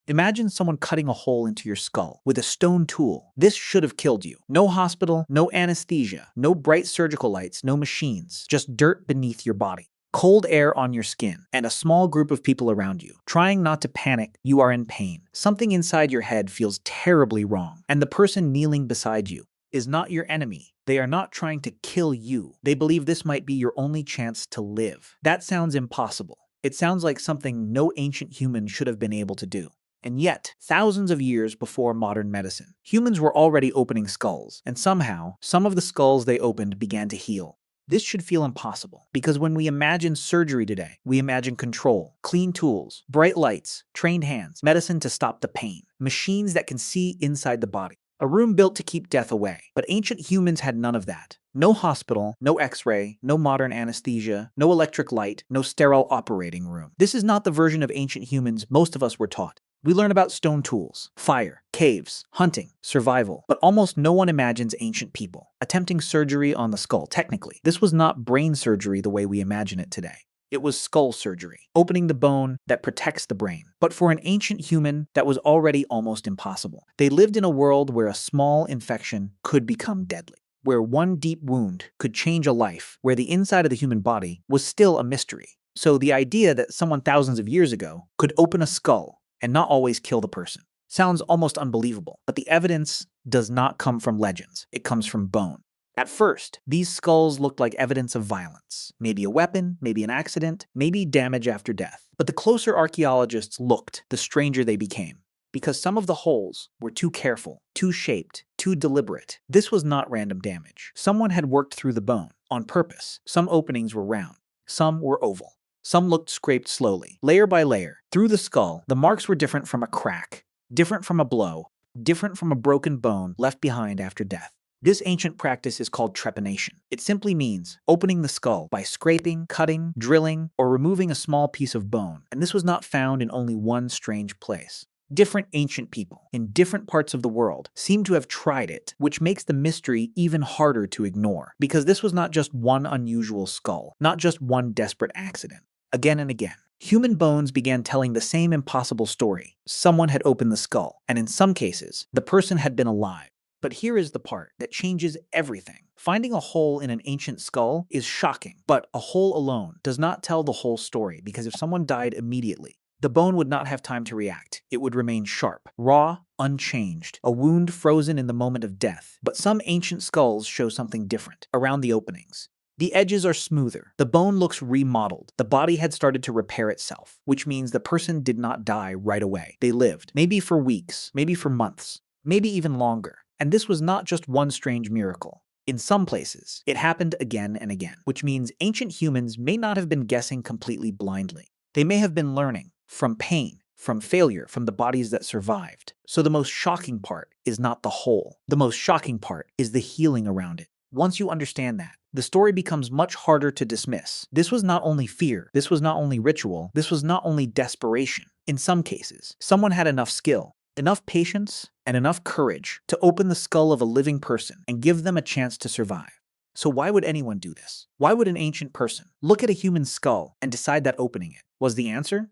Imagine someone cutting a hole into your skull with a stone tool. This should have killed you. No hospital, no anesthesia, no bright surgical lights, no machines, just dirt beneath your body. Cold air on your skin, and a small group of people around you. Trying not to panic, you are in pain. Something inside your head feels terribly wrong, and the person kneeling beside you is not your enemy. They are not trying to kill you. They believe this might be your only chance to live. That sounds impossible. It sounds like something no ancient human should have been able to do. And yet, thousands of years before modern medicine, humans were already opening skulls, and somehow, some of the skulls they opened began to heal. This should feel impossible, because when we imagine surgery today, we imagine control, clean tools, bright lights, trained hands, medicine to stop the pain, machines that can see inside the body. A room built to keep death away. But ancient humans had none of that. No hospital, no x-ray, no modern anesthesia, no electric light, no sterile operating room. This is not the version of ancient humans most of us were taught. We learn about stone tools, fire, caves, hunting, survival, but almost no one imagines ancient people attempting surgery on the skull. Technically, this was not brain surgery the way we imagine it today. It was skull surgery, opening the bone that protects the brain. But for an ancient human, that was already almost impossible. They lived in a world where a small infection could become deadly, where one deep wound could change a life, where the inside of the human body was still a mystery. So the idea that someone thousands of years ago could open a skull and not always kill the person sounds almost unbelievable. But the evidence does not come from legends. It comes from bone. At first, these skulls looked like evidence of violence. Maybe a weapon, maybe an accident, maybe damage after death. But the closer archaeologists looked, the stranger they became. Because some of the holes were too careful, too shaped, too deliberate. This was not random damage. Someone had worked through the bone, on purpose. Some openings were round, some were oval. Some looked scraped slowly, layer by layer. Through the skull, the marks were different from a crack, different from a blow, different from a broken bone left behind after death. This ancient practice is called trepanation. It simply means opening the skull by scraping, cutting, drilling, or removing a small piece of bone. And this was not found in only one strange place. Different ancient people in different parts of the world seem to have tried it, which makes the mystery even harder to ignore. Because this was not just one unusual skull, not just one desperate accident. Again and again, human bones began telling the same impossible story. Someone had opened the skull, and in some cases, the person had been alive. But here is the part that changes everything. Finding a hole in an ancient skull is shocking, but a hole alone does not tell the whole story, because if someone died immediately, the bone would not have time to react. It would remain sharp, raw, unchanged, a wound frozen in the moment of death. But some ancient skulls show something different around the openings. The edges are smoother. The bone looks remodeled. The body had started to repair itself, which means the person did not die right away. They lived, maybe for weeks, maybe for months, maybe even longer. And this was not just one strange miracle. In some places, it happened again and again, which means ancient humans may not have been guessing completely blindly. They may have been learning from pain, from failure, from the bodies that survived. So the most shocking part is not the hole. The most shocking part is the healing around it. Once you understand that, the story becomes much harder to dismiss. This was not only fear, this was not only ritual, this was not only desperation. In some cases, someone had enough skill, enough patience, and enough courage to open the skull of a living person and give them a chance to survive. So why would anyone do this? Why would an ancient person look at a human skull and decide that opening it was the answer?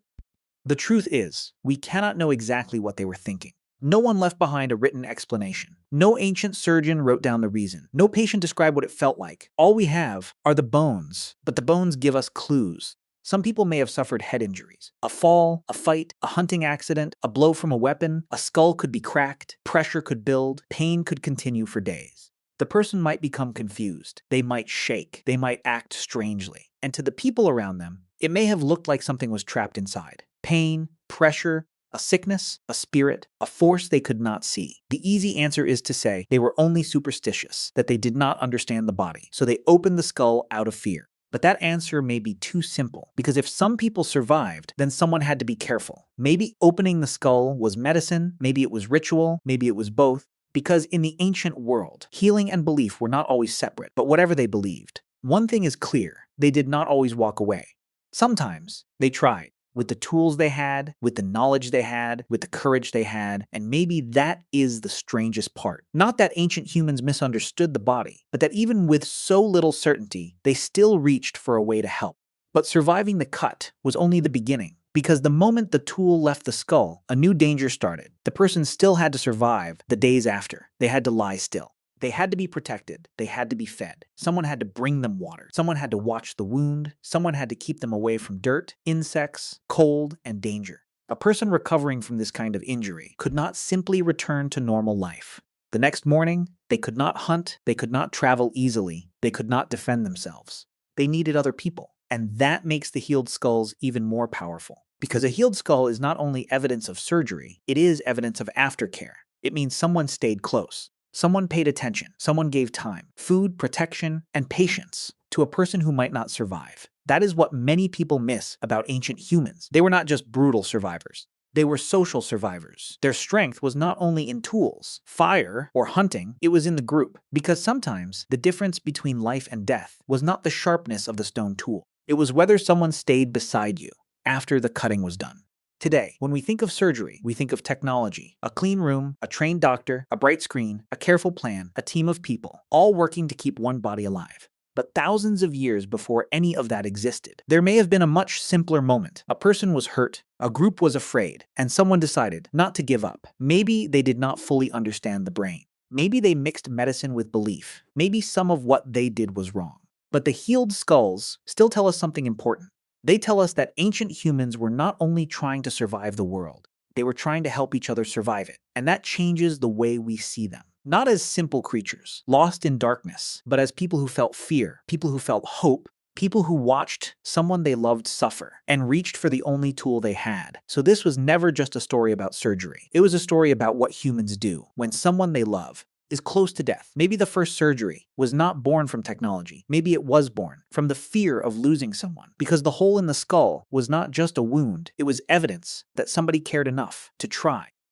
The truth is, we cannot know exactly what they were thinking. No one left behind a written explanation. No ancient surgeon wrote down the reason. No patient described what it felt like. All we have are the bones, but the bones give us clues. Some people may have suffered head injuries. A fall, a fight, a hunting accident, a blow from a weapon, a skull could be cracked, pressure could build, pain could continue for days. The person might become confused. They might shake. They might act strangely. And to the people around them, it may have looked like something was trapped inside. Pain, pressure, a sickness, a spirit, a force they could not see. The easy answer is to say they were only superstitious, that they did not understand the body, so they opened the skull out of fear. But that answer may be too simple, because if some people survived, then someone had to be careful. Maybe opening the skull was medicine, maybe it was ritual, maybe it was both. Because in the ancient world, healing and belief were not always separate, but whatever they believed. One thing is clear, they did not always walk away. Sometimes they tried. With the tools they had, with the knowledge they had, with the courage they had, and maybe that is the strangest part. Not that ancient humans misunderstood the body, but that even with so little certainty, they still reached for a way to help. But surviving the cut was only the beginning. Because the moment the tool left the skull, a new danger started. The person still had to survive the days after. They had to lie still. They had to be protected. They had to be fed. Someone had to bring them water. Someone had to watch the wound. Someone had to keep them away from dirt, insects, cold, and danger. A person recovering from this kind of injury could not simply return to normal life. The next morning, they could not hunt, they could not travel easily, they could not defend themselves. They needed other people. And that makes the healed skulls even more powerful. Because a healed skull is not only evidence of surgery, it is evidence of aftercare. It means someone stayed close. Someone paid attention. Someone gave time, food, protection, and patience to a person who might not survive. That is what many people miss about ancient humans. They were not just brutal survivors. They were social survivors. Their strength was not only in tools, fire, or hunting, it was in the group. Because sometimes the difference between life and death was not the sharpness of the stone tool. It was whether someone stayed beside you after the cutting was done. Today, when we think of surgery, we think of technology, a clean room, a trained doctor, a bright screen, a careful plan, a team of people, all working to keep one body alive. But thousands of years before any of that existed, there may have been a much simpler moment. A person was hurt, a group was afraid, and someone decided not to give up. Maybe they did not fully understand the brain. Maybe they mixed medicine with belief. Maybe some of what they did was wrong. But the healed skulls still tell us something important. They tell us that ancient humans were not only trying to survive the world, they were trying to help each other survive it. And that changes the way we see them. Not as simple creatures, lost in darkness, but as people who felt fear, people who felt hope, people who watched someone they loved suffer and reached for the only tool they had. So this was never just a story about surgery. It was a story about what humans do when someone they love is close to death. Maybe the first surgery was not born from technology. Maybe it was born from the fear of losing someone. Because the hole in the skull was not just a wound, it was evidence that somebody cared enough to try.